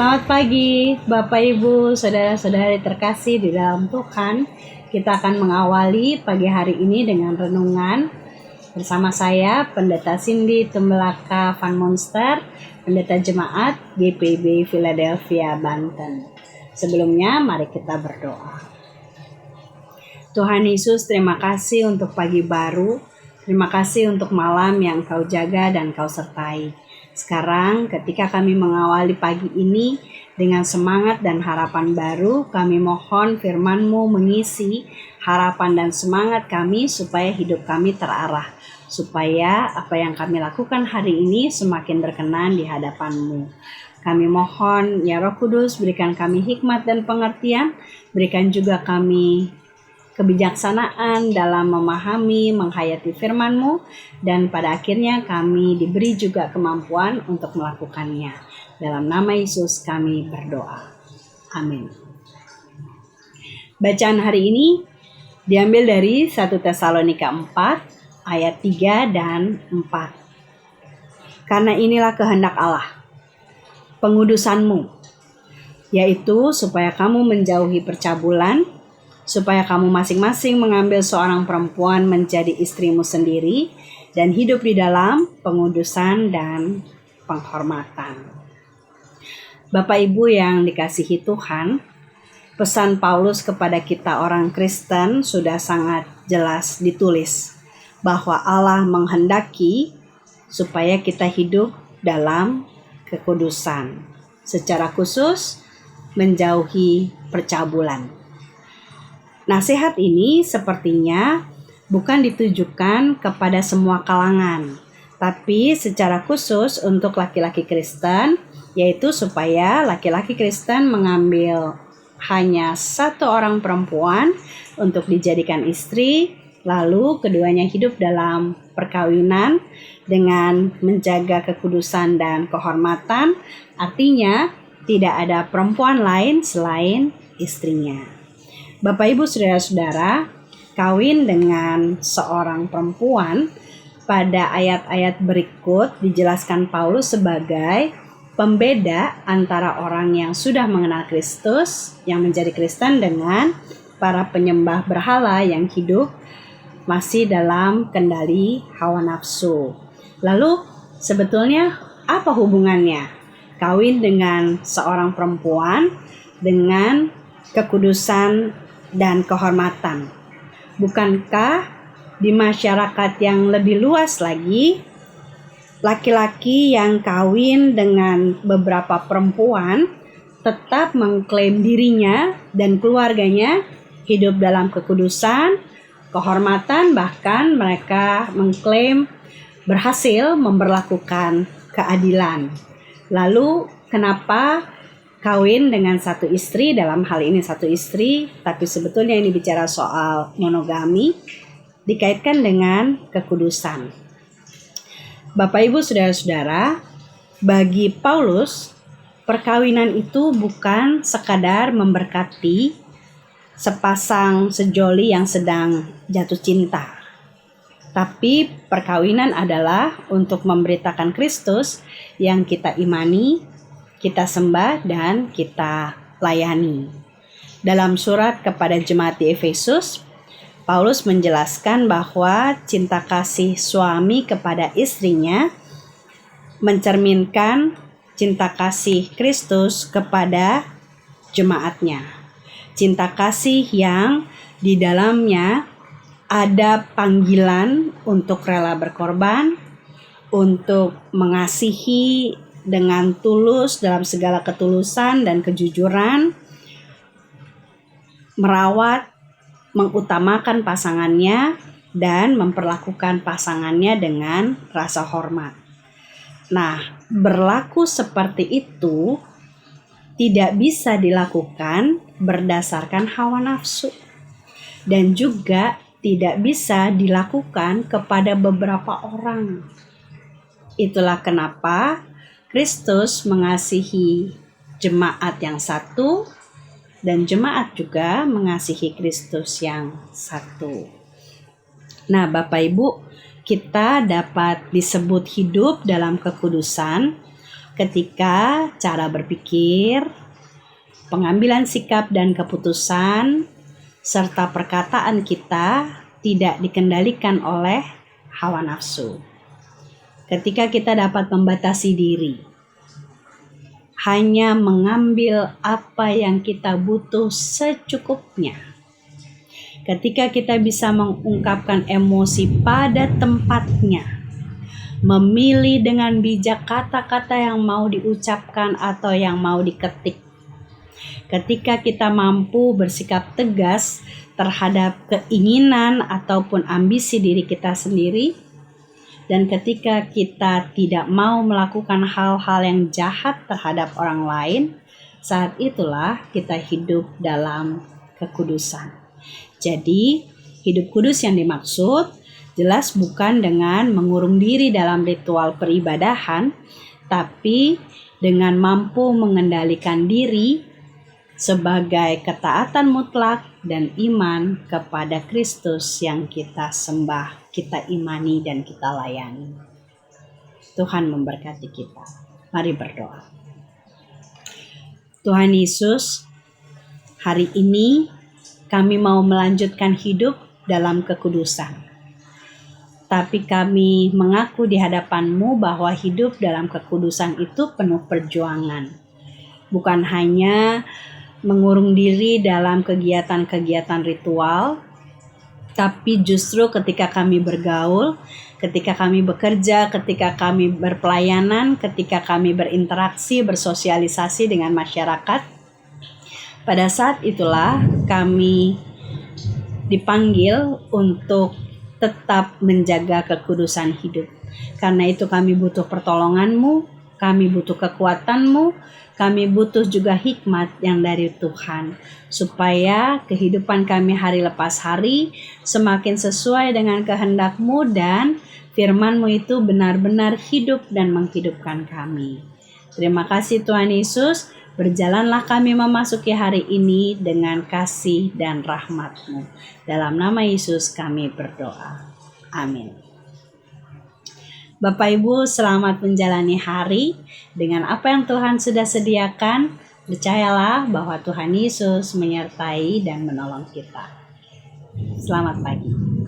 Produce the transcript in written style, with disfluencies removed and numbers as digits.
Selamat pagi Bapak Ibu, saudara-saudari terkasih di dalam Tuhan. Kita akan mengawali pagi hari ini dengan renungan bersama saya, Pendeta Cindy Tumbelaka Van Monster, Pendeta Jemaat GPIB Philadelphia, Banten. Sebelumnya mari kita berdoa. Tuhan Yesus, terima kasih untuk pagi baru. Terima kasih untuk malam yang Kau jaga dan Kau sertai. Sekarang ketika kami mengawali pagi ini dengan semangat dan harapan baru, kami mohon firman-Mu mengisi harapan dan semangat kami supaya hidup kami terarah. Supaya apa yang kami lakukan hari ini semakin berkenan di hadapan-Mu. Kami mohon ya Roh Kudus, berikan kami hikmat dan pengertian, berikan juga kami kebijaksanaan dalam memahami, menghayati firman-Mu, dan pada akhirnya kami diberi juga kemampuan untuk melakukannya. Dalam nama Yesus kami berdoa. Amin. Bacaan hari ini diambil dari 1 Tesalonika 4 ayat 3 dan 4. Karena inilah kehendak Allah, pengudusan-Mu, yaitu supaya kamu menjauhi percabulan, supaya kamu masing-masing mengambil seorang perempuan menjadi istrimu sendiri dan hidup di dalam pengudusan dan penghormatan. Bapak Ibu yang dikasihi Tuhan, pesan Paulus kepada kita orang Kristen sudah sangat jelas ditulis bahwa Allah menghendaki supaya kita hidup dalam kekudusan, secara khusus menjauhi percabulan. Nasihat ini sepertinya bukan ditujukan kepada semua kalangan, tapi secara khusus untuk laki-laki Kristen, yaitu supaya laki-laki Kristen mengambil hanya satu orang perempuan untuk dijadikan istri, lalu keduanya hidup dalam perkawinan dengan menjaga kekudusan dan kehormatan, artinya tidak ada perempuan lain selain istrinya. Bapak Ibu saudara-saudara, kawin dengan seorang perempuan pada ayat-ayat berikut dijelaskan Paulus sebagai pembeda antara orang yang sudah mengenal Kristus, yang menjadi Kristen, dengan para penyembah berhala yang hidup masih dalam kendali hawa nafsu. Lalu sebetulnya apa hubungannya kawin dengan seorang perempuan dengan kekudusan dan kehormatan? Bukankah di masyarakat yang lebih luas lagi, laki-laki yang kawin dengan beberapa perempuan tetap mengklaim dirinya dan keluarganya hidup dalam kekudusan, kehormatan, bahkan mereka mengklaim berhasil memberlakukan keadilan. Lalu kenapa kawin dengan satu istri, dalam hal ini satu istri, tapi sebetulnya ini bicara soal monogami, dikaitkan dengan kekudusan? Bapak Ibu saudara-saudara, bagi Paulus, perkawinan itu bukan sekadar memberkati sepasang sejoli yang sedang jatuh cinta. Tapi perkawinan adalah untuk memberitakan Kristus yang kita imani, kita sembah dan kita layani. Dalam surat kepada jemaat di Efesus, Paulus menjelaskan bahwa cinta kasih suami kepada istrinya mencerminkan cinta kasih Kristus kepada jemaatnya. Cinta kasih yang di dalamnya ada panggilan untuk rela berkorban, untuk mengasihi dengan tulus dalam segala ketulusan dan kejujuran, merawat, mengutamakan pasangannya, dan memperlakukan pasangannya dengan rasa hormat. Nah, berlaku seperti itu tidak bisa dilakukan berdasarkan hawa nafsu, dan juga tidak bisa dilakukan kepada beberapa orang. Itulah kenapa Kristus mengasihi jemaat yang satu, dan jemaat juga mengasihi Kristus yang satu. Nah, Bapak Ibu, kita dapat disebut hidup dalam kekudusan ketika cara berpikir, pengambilan sikap dan keputusan, serta perkataan kita tidak dikendalikan oleh hawa nafsu. Ketika kita dapat membatasi diri, hanya mengambil apa yang kita butuh secukupnya. Ketika kita bisa mengungkapkan emosi pada tempatnya, memilih dengan bijak kata-kata yang mau diucapkan atau yang mau diketik. Ketika kita mampu bersikap tegas terhadap keinginan ataupun ambisi diri kita sendiri, dan ketika kita tidak mau melakukan hal-hal yang jahat terhadap orang lain, saat itulah kita hidup dalam kekudusan. Jadi, hidup kudus yang dimaksud jelas bukan dengan mengurung diri dalam ritual peribadahan, tapi dengan mampu mengendalikan diri sebagai ketaatan mutlak dan iman kepada Kristus yang kita sembah, kita imani, dan kita layani. Tuhan memberkati kita. Mari berdoa. Tuhan Yesus, hari ini kami mau melanjutkan hidup dalam kekudusan. Tapi kami mengaku di hadapan-Mu bahwa hidup dalam kekudusan itu penuh perjuangan. Bukan hanya mengurung diri dalam kegiatan-kegiatan ritual, tapi justru ketika kami bergaul, ketika kami bekerja, ketika kami berpelayanan, ketika kami berinteraksi, bersosialisasi dengan masyarakat, pada saat itulah kami dipanggil untuk tetap menjaga kekudusan hidup. Karena itu kami butuh pertolongan-Mu, kami butuh kekuatan-Mu, kami butuh juga hikmat yang dari Tuhan, supaya kehidupan kami hari lepas hari semakin sesuai dengan kehendak-Mu dan firman-Mu itu benar-benar hidup dan menghidupkan kami. Terima kasih Tuhan Yesus, berjalanlah kami memasuki hari ini dengan kasih dan rahmat-Mu. Dalam nama Yesus kami berdoa. Amin. Bapak Ibu, selamat menjalani hari dengan apa yang Tuhan sudah sediakan. Percayalah bahwa Tuhan Yesus menyertai dan menolong kita. Selamat pagi.